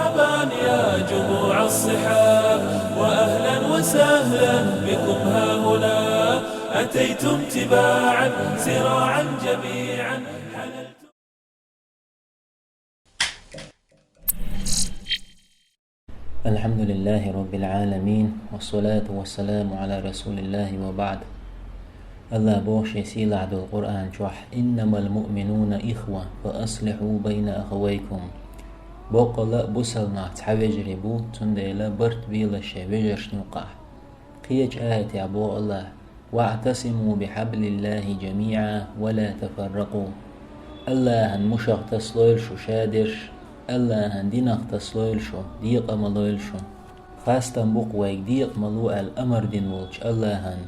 مرحبا يا جموع الصحاب، وأهلا وسهلا بكم ها هنا، أتيتم تباعا سراعا جميعا. الحمد لله رب العالمين، والصلاة والسلام على رسول الله وبعد. الله بوشي سيل عدو القرآن شوح إنما المؤمنون إخوة فأصلحوا بين أخويكم. بوقلا بوسلنا تحوجري بو تنديلا برت بيلا شوجر شنوقع قيج آية عبو الله واعتصموا بحبل الله جميعا ولا تفرقوا. الله هن مشاق تسلويل شو شادرش، الله هن ديناق تسلويل شو ديق ملويل شو خاستن بوق ويك ديق ملو الأمر دين ولش. الله هن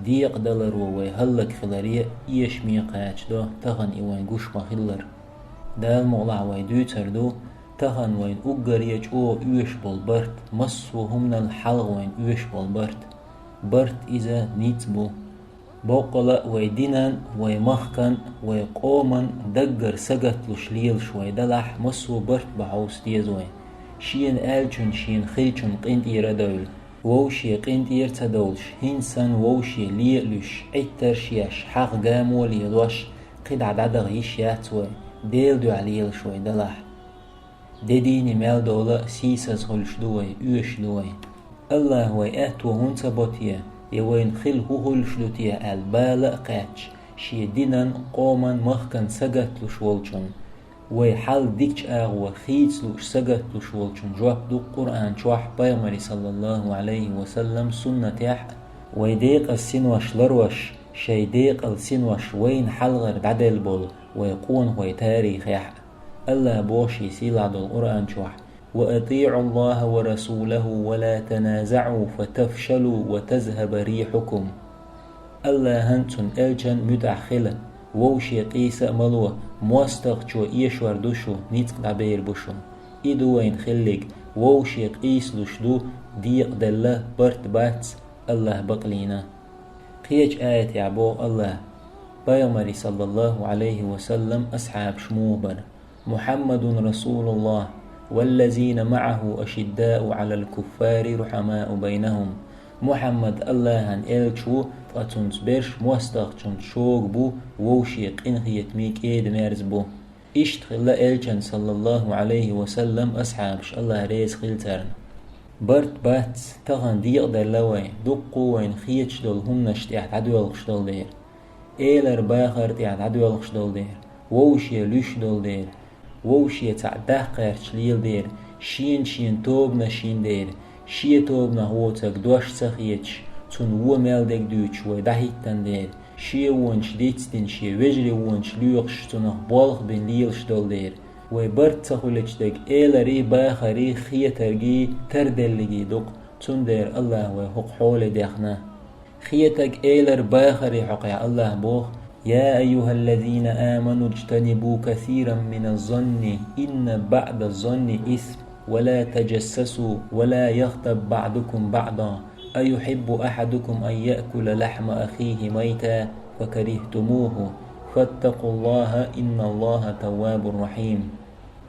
ديق دلر ويهلك خلارية إيش ميقاتش دو تغن إيوان قوش مخلر دال مغلع ويدوتر دو تغن وين أقريج أو إيش بالبرت مصو همنا الحلغ وين إيش بالبرت برت إذا نيتبو بوقلا ويدينان ويمخكن ويقومن دقر سقط لشليل شوي دلح مصو برت بعوس ديزوي شين آلجن شين خيلجن قنت يردول ووشي قنت يرتدولش هنسان ووشي ليلش عتر شياش حق قامو ليلوش قد عدد يشياتوي ديل دو عليل شوي دلح ديني مال دولة سيساز هلش دوي يوش دوي. الله ويأتو هونت بوتيه يوين خل هو هلش دوتيه البالة قاتش شي دينان قوما مخكن سقط لشولجن ويحال ديكش آغوة خيتس لوش سقط لشولجن جواب دو قرآن شوح بيغمري صلى الله عليه وسلم سنة يح ويديق السنوش لروش شي ديق السنوش وين حلغر دعدل بول ويقون هوي تاريخ يح. الله بوشي سيل عدو القرآن شوح وأطيعوا الله ورسوله ولا تنازعوا فتفشلوا وتذهب ريحكم. الله هنتن الجن مدعخلة ووشي قيسة ملوة موستغشو إيشور دوشو نيتق دعبير بوشو إدوين خلق ووشي قيس لشدو ديق دله برت باتس. الله بقلينا قيج آية يعبو الله بيغمري صلى الله عليه وسلم أصحاب شموبر محمد رسول الله والذين معه أشداء على الكفار رحماء بينهم. محمد الله هن إلشو فتنس برش موستغشن شوق بو ووشيق إنخيت ميك إيد ميرز بو إشتخل إلشن صلى الله عليه وسلم أصحابش الله ريز خلترن برت بات تغن ديق دلوي دقو وين خيتش دول هم نشتيحت عدوالخش دول دير إيلر باخر تيحت عدوالخش دول دير ووشي لوش دول دير ووشي تعده قيرش ليل دير شين توبنا شين دير شي توبنا هوتك دوش سخيتش تون ومال ديك دوش ويدهيتن دير شي وونش ديتستن شي وجري وونش ليوغش تونه بالغ بين ليلش دول دير ويبرت تخولش ديك إيلري باخري خيترجي تردلجي دوق تون دير الله ويحق حول ديخنا خيتك إيلر باخري حقيا الله بوخ يا أيها الذين آمنوا اجتنبوا كثيرا من الظن إن بعد الظن إثم ولا تجسسوا ولا يغتب بعضكم بعضا أيحب أحدكم أن يأكل لحم أخيه ميتا فكرهتموه فاتقوا الله إن الله تواب رحيم.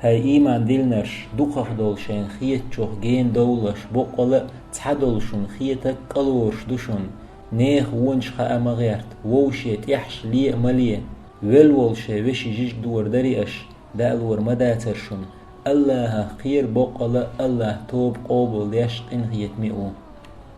هاي إيمان ديلنش دوقخ دولشين خيت شوخ جين دولش بقل تحدولشون خيتك قلورش دوشون نيخ ونش خا أمغيرت ووشي تيحش لي مليه والولشي وشي جيج دور دريش دالور مداترشون. الله خير بقل الله توب قوبل ديش إنخيت مئو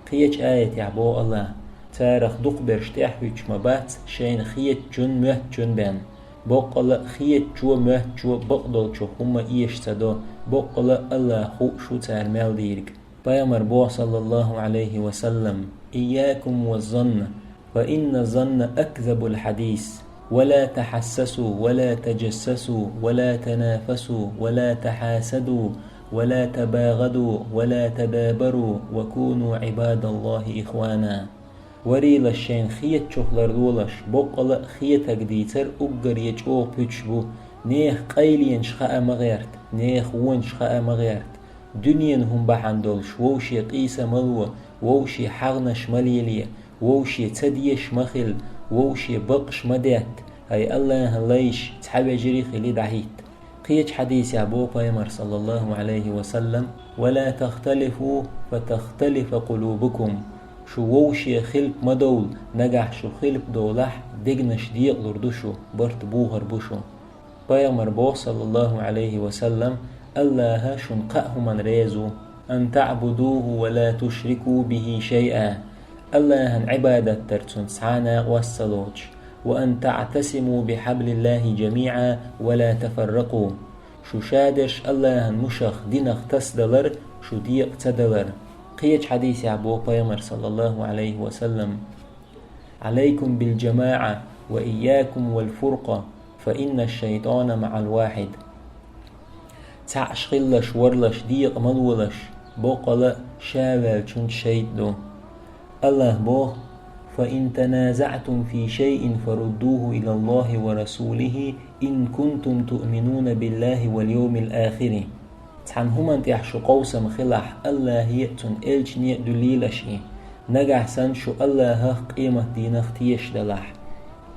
خيج آية يعبو الله تارخ دوق برشتيح ويش مبات شين خيت جن مهت جن بان بقل خيت جو مهت جو بقدل جو هما إيش تدو بقل الله خو شو تار مال ديرك. بيامر بو صلى الله عليه وسلم إياكم والظن فإن الظن أكذب الحديث ولا تحسسوا ولا تجسسوا ولا تنافسوا ولا تحاسدوا ولا تباغدوا ولا تدابروا وكونوا عباد الله إخوانا. وريل الشين خيت شخلر دولش بقل خيتك ديتر أقر يجوه بيتشبو نيخ قيلين شخاء مغيرت نيخ ون شخاء مغيرت دنيا هم بحندولش ووشي قيسة ملوة ووشي حغنش مليلية ووشي تديش مخل ووشي بقش مدات. هاي الله ليش تحبي جري خلي دعيت قيج حديث أبو بيمر صلى الله عليه وسلم ولا تختلفوا فتختلف قلوبكم شو ووشي خلب مدول نجح شو خلب دولح دقنش ديق لردشو برت بوهر بشو بيمر بو صلى الله عليه وسلم الله شنقأه من ريزو أن تعبدوه ولا تشركوا به شيئا الله عبادة ترتون سعانا والسلوج وأن تعتسموا بحبل الله جميعا ولا تفرقوا شو شادش الله مشخ دينخ تسدلر شو ديق تدلر قيج حديث أبو بيمر صلى الله عليه وسلم عليكم بالجماعة وإياكم والفرقة فإن الشيطان مع الواحد تعش خلش ورلش ديق ملولش بوقل شاول چون شيدو الله بوه فإن تنازعتم في شيء فردوه إلى الله ورسوله إن كنتم تؤمنون بالله واليوم الآخر تحن هما تحشو قوسم خلح الله يأتون إلش نيأ دليلشي نجح سنشو الله قيمة دينخ تيش دلح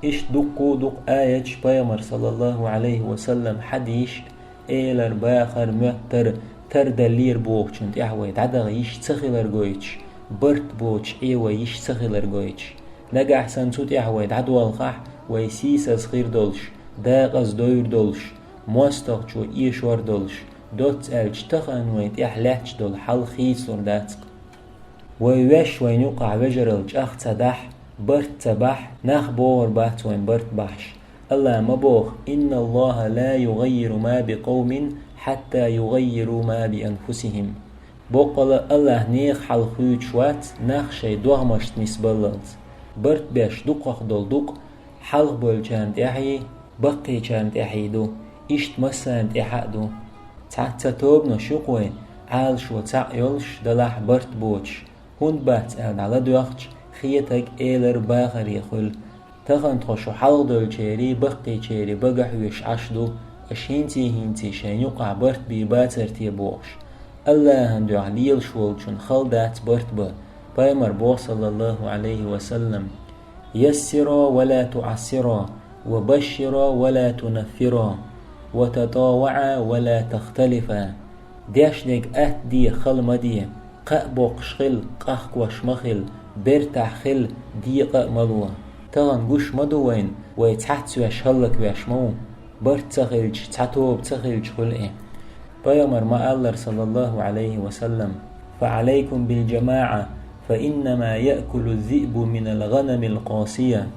إش دقو دق آية بيامر صلى الله عليه وسلم حديش إيلر باخر مهتر تر دلير بوغ چونت احوي تعدغ يش تخيلر جويتش برت بوچ ايوه يش تخيلر جويتش نجح سنسوت احوي تعدو الخح ويسيس صغير دولش داقز دوير دولش موستغ چو ايشور دولش دوت الچ تخن ويت احلاتش دول حل خيصور داتق ويوش وينوقع وجرلج اخ تدح برت تبح نخ بور بات وين برت بحش الله مبوخ إن الله لا يغير ما بقوم حتى يغيروا ما بأنفسهم بقول الله نيخ حل خويت شوات نخ شي دوغمشت نسبللت برت بيش دقق دول دق حلق بول چاند احي بقي چاند احيدو اشت مساند احادو تعتا توب نشوقوي عال شو تعيلش دلح برت بوش هند بات على دوغش خيتك ايلر باغر يخل تغن تخشو حلق دول چيري بقي چيري بقح ويش عشدو اشهنتي هنتي شين يقع برت بيباتر تي بوش الله هندو عليل شول چون خلدات برت بيمر بو صلى الله عليه وسلم يسرا ولا تعسرا وبشرا ولا تنفرا وتطاوعا ولا تختلفا ديش ديك دي خل مدي قأبوق شخل قحق وشمخل برتح خل دي قأملوا تغن قوش مدوين ويتحت ويشهلك ويشمو برت تغلج تعتوب تغلج خلقه بيامر ما الله صلى الله عليه وسلم فعليكم بالجماعة فإنما يأكل الذئب من الغنم القاسية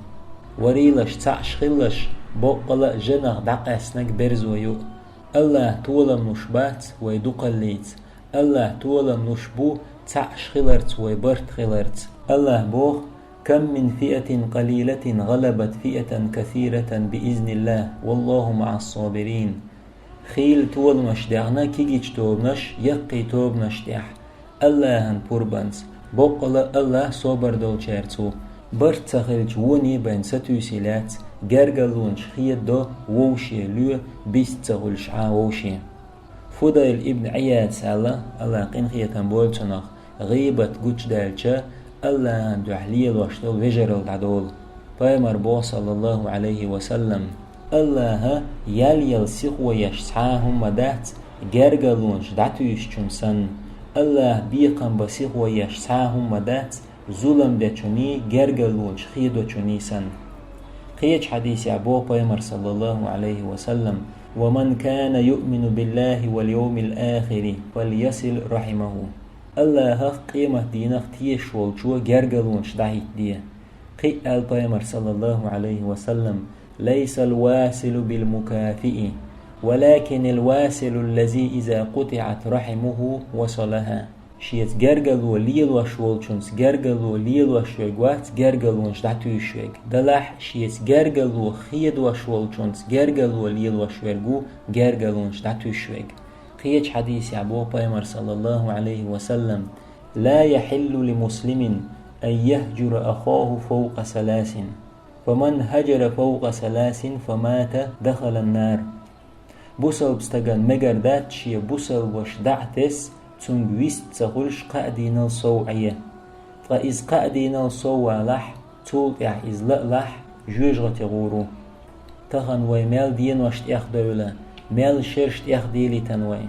وريلش تعش خلش بقل جنغ دقاسنك برزويو الله طولم نشبات ويدقليت الله طولم نشبو تعش خلرت ويبرت خلرت الله بوخ كم من فئة قليلة غلبت فئة كثيرة بإذن الله والله مع الصابرين خيل طول مشدعنا كيجيج توبنش يقي توبنش دح الله هن بوربانس بقل الله صبر دول چرتو برت تخيلج وني بين ستوسيلات جرجلونش خيد دو ووشي لو بيست تغلش ووشي فضيل ابن عياد سالة الله قين خيتن بولتنخ غيبت قوش دالچا الله هن دحليل واشتل وجرل دعدول بيمر بو صلى الله عليه وسلم الله يل سيخو يشسعاهم مدات جرجلونش دعتوش چونسن الله بيقن بسيخو يشسعاهم مدات ظلم دچوني جرجلونش خيدو چونيسن قيج حديث أبو بيمر صلى الله عليه وسلم ومن كان يؤمن بالله واليوم الآخر فليصل رحمه الله قيمة دينك تيش والشو جرجلونش دعيت ديه قي البيمر صلى الله عليه وسلم ليس الواصل بالمكافئ ولكن الواصل الذي إذا قطعت رحمه وصلها شيت جرجلو ليل وشولچونس جرجلو ليل وشويغوات جرجلو نشدعتوشويغ دلح شيت جرجلو خيد وشولچونس جرجلو ليل وشويغو جرجلو نشدعتوشويغ قيج حديث أبو بيمر صلى الله عليه وسلم لا يحل لمسلم أن يهجر أخاه فوق 3 فمن هجر فوق 3 فمات دخل النار بوسل بستغن مگردات شي بوسل وش دعتس تون ويست تغلش قادين الصوعية فإذ قادين الصوع لح تولع إذ لح جوج غتغورو تغن ويمال دين وشت إخ دولة ميل شرشت يخديلي تنوي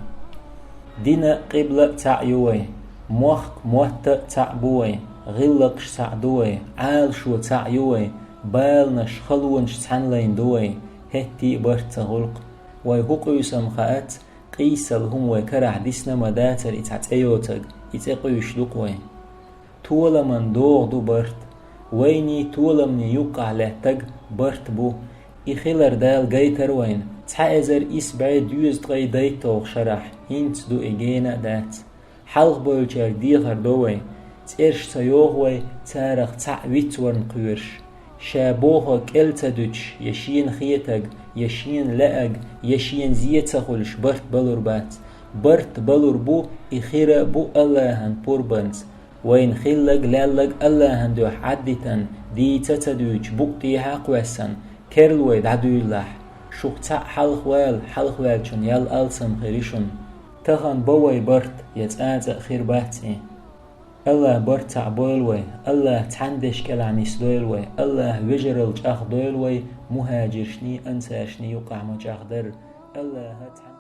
دينا قبلة تعيوي موخ موت تعبوي غلقش سعدوي عال شو تعيوي بالنش خلونش تحنلين دوي هتي برت غلق ويهوق يسم خات قيسل هم وكرح ديسنا مداتر اتعتيوتك اتقيوش لقوي طول من دو برت ويني طول من يوقع لهتك برت بو إخيلر دال جيتر وين تعزر إسبعي ديوز تغي ديتوغ شرح هنت دو إجينا دات حلق بولجر ديغر دوي تيرش تيوغوي تارخ تعويت ورن قيرش شابوه كالتا دوش يشين خيتك يشين لأج يشين زيتخلش برت بلور بات برت بلور بو إخيرا بو اللهن بوربنت وين خلق لالق اللهن دوح عدتن دي تتدوش بوكتي حاقوسن كيرلويد عدو الله شوك تا حلق والشن يال ألسم خيريشن تخن بوي برت يتآت خير باتي الله برت تعبولوي الله تحندش كلعنيس دويلوي الله وجرل جاخ دويلوي مهاجرشني أنساشني يقع مجاخ در الله